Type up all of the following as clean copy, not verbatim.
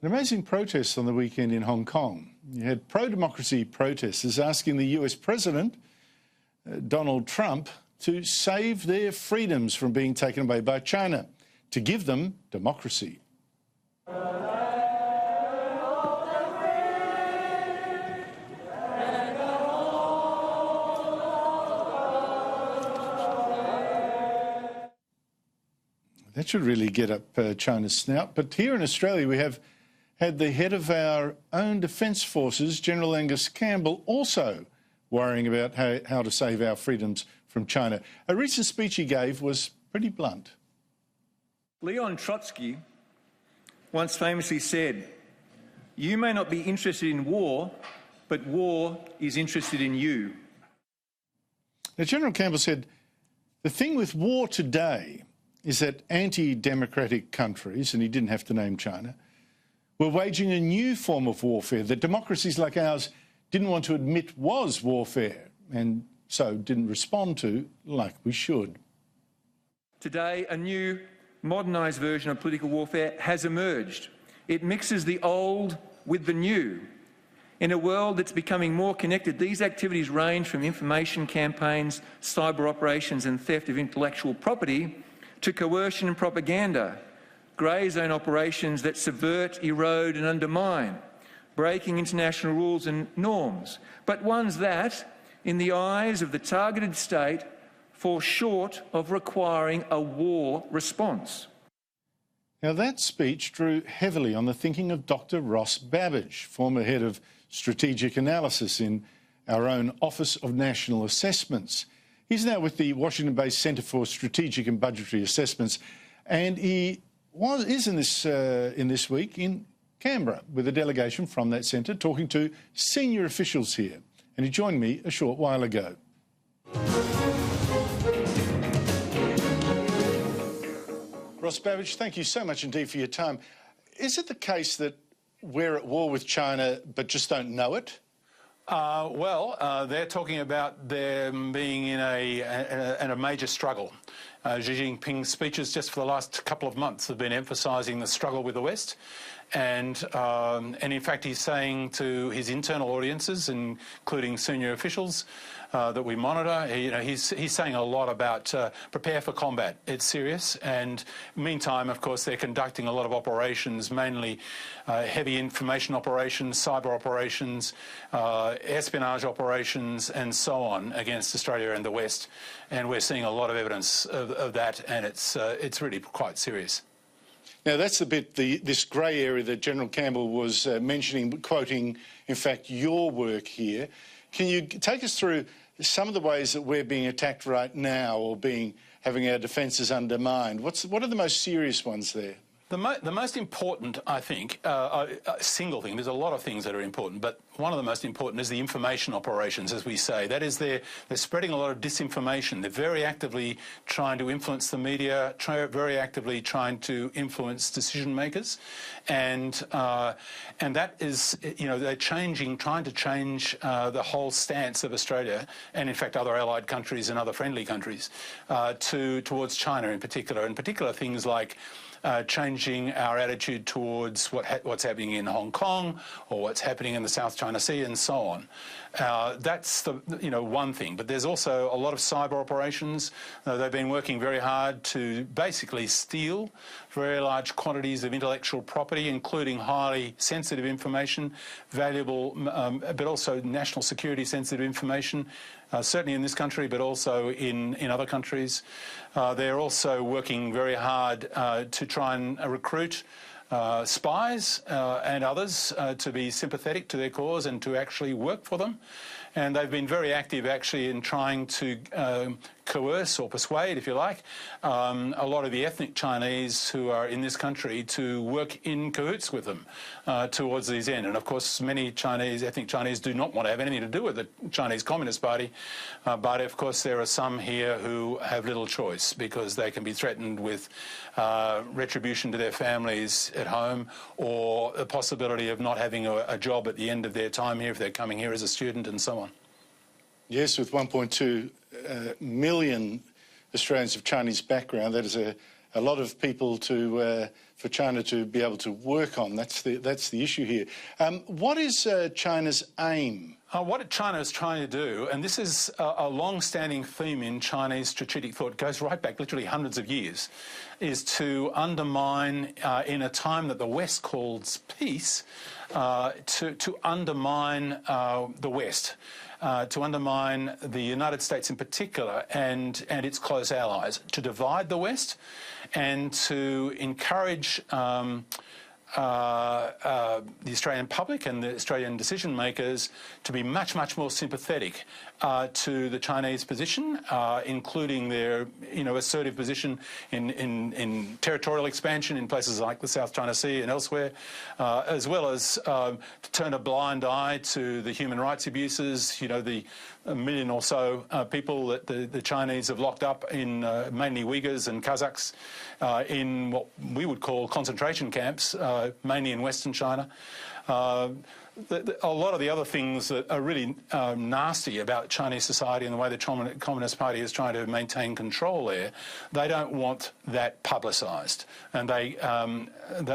An amazing protest on the weekend in Hong Kong. You had pro-democracy protesters asking the US President, Donald Trump, to save their freedoms from being taken away by China, to give them democracy. That should really get up China's snout. But here in Australia, we have had the head of our own Defence Forces, General Angus Campbell, also worrying about how to save our freedoms from China. A recent speech he gave was pretty blunt. Leon Trotsky once famously said, "You may not be interested in war, but war is interested in you." Now, General Campbell said, the thing with war today is that anti-democratic countries, and he didn't have to name China, were waging a new form of warfare that democracies like ours didn't want to admit was warfare, and so didn't respond to like we should. Today, a new, modernised version of political warfare has emerged. It mixes the old with the new. In a world that's becoming more connected, these activities range from information campaigns, cyber operations and theft of intellectual property to coercion and propaganda, grey zone operations that subvert, erode and undermine, breaking international rules and norms, but ones that, in the eyes of the targeted state, fall short of requiring a war response. Now, that speech drew heavily on the thinking of Dr. Ross Babbage, former head of strategic analysis in our own Office of National Assessments. He's now with the Washington-based Centre for Strategic and Budgetary Assessments, and he is in this week in Canberra with a delegation from that centre talking to senior officials here. And he joined me a short while ago. Ross Babbage, thank you so much indeed for your time. Is it the case that we're at war with China but just don't know it? They're talking about them being in a major struggle. Xi Jinping's speeches just for the last couple of months have been emphasising the struggle with the West. And in fact, he's saying to his internal audiences, including senior officials that we monitor, he's saying a lot about prepare for combat. It's serious. And meantime, of course, they're conducting a lot of operations, mainly heavy information operations, cyber operations, espionage operations, and so on against Australia and the West. And we're seeing a lot of evidence of that, and it's really quite serious. Now, that's the bit, this grey area that General Campbell was mentioning, quoting, in fact, your work here. Can you take us through some of the ways that we're being attacked right now or having our defences undermined? What are the most serious ones there? The most important, I think, single thing, there's a lot of things that are important, but one of the most important is the information operations, as we say. That is, they're spreading a lot of disinformation. They're very actively trying to influence the media, very actively trying to influence decision makers. And that is, they're trying to change the whole stance of Australia, and in fact other allied countries and other friendly countries, towards China in particular things like changing our attitude towards what's happening in Hong Kong or what's happening in the South China Sea and so on. That's the one thing. But there's also a lot of cyber operations. They've been working very hard to basically steal very large quantities of intellectual property, including highly sensitive information, valuable, but also national security sensitive information, certainly in this country, but also in other countries. They're also working very hard to try and recruit spies and others to be sympathetic to their cause and to actually work for them. And they've been very active actually in trying to coerce or persuade, if you like, a lot of the ethnic Chinese who are in this country to work in cahoots with them towards these ends. And of course, many ethnic Chinese do not want to have anything to do with the Chinese Communist Party. But of course, there are some here who have little choice because they can be threatened with retribution to their families at home or the possibility of not having a job at the end of their time here if they're coming here as a student and so on. Yes, with 1.2 million Australians of Chinese background, that is a lot of people to for China to be able to work on. That's the issue here. What is China's aim? What China is trying to do, and this is a long-standing theme in Chinese strategic thought, goes right back literally hundreds of years, is to undermine, in a time that the West calls peace, to undermine the West. To undermine the United States in particular and its close allies, to divide the West and to encourage the Australian public and the Australian decision makers to be much, much more sympathetic to the Chinese position, including their, assertive position in territorial expansion in places like the South China Sea and elsewhere, as well as to turn a blind eye to the human rights abuses, the 1 million or so people that the Chinese have locked up in mainly Uyghurs and Kazakhs in what we would call concentration camps, mainly in Western China. A lot of the other things that are really nasty about Chinese society and the way the Communist Party is trying to maintain control there, they don't want that publicised. And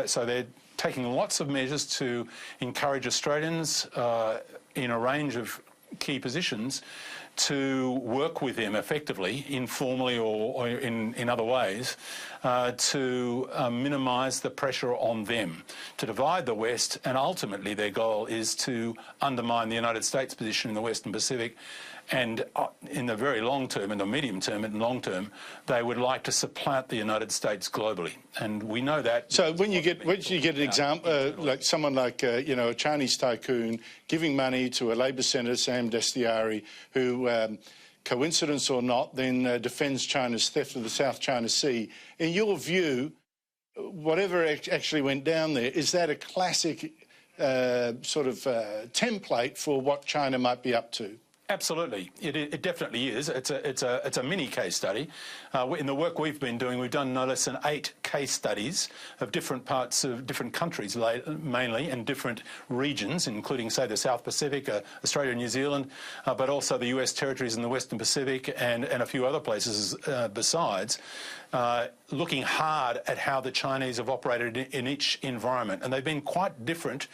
so they're taking lots of measures to encourage Australians in a range of key positions to work with them effectively, informally or in other ways, to minimise the pressure on them, to divide the West, and ultimately their goal is to undermine the United States position in the Western Pacific. And in the very long term, in the medium term and long term, they would like to supplant the United States globally, and we know that. So when you get an example, like someone like a Chinese tycoon giving money to a Labor Senator, Sam Dastyari, who, coincidence or not, then defends China's theft of the South China Sea. In your view, whatever actually went down there, is that a classic template for what China might be up to? Absolutely, it definitely is. It's a mini case study. In the work we've been doing, we've done no less than 8 case studies of different parts of different countries, mainly, and different regions, including, say, the South Pacific, Australia and New Zealand, but also the US territories in the Western Pacific and a few other places besides, looking hard at how the Chinese have operated in each environment. And they've been quite different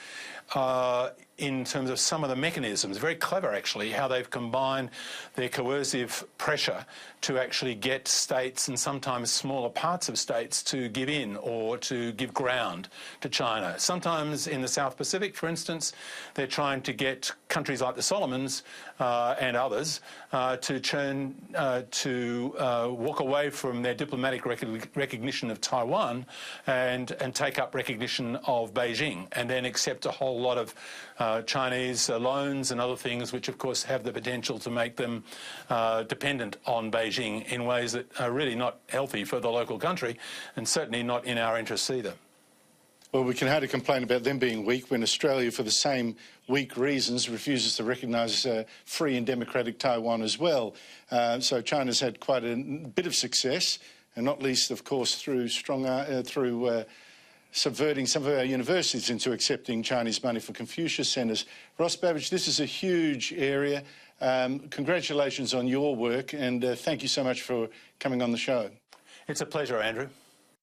in terms of some of the mechanisms. Very clever, actually, how they've combined their coercive pressure to actually get states and sometimes smaller parts of states to give in or to give ground to China. Sometimes in the South Pacific, for instance, they're trying to get countries like the Solomons and others to walk away from their diplomatic recognition of Taiwan and take up recognition of Beijing, and then accept a whole lot of Chinese loans and other things, which of course have the potential to make them dependent on Beijing in ways that are really not healthy for the local country, and certainly not in our interests either. Well, we can hardly complain about them being weak when Australia, for the same weak reasons, refuses to recognise free and democratic Taiwan as well. So China's had quite a bit of success, and not least, of course, through subverting some of our universities into accepting Chinese money for Confucius centres. Ross Babbage, this is a huge area. Congratulations on your work, and thank you so much for coming on the show. It's a pleasure, Andrew.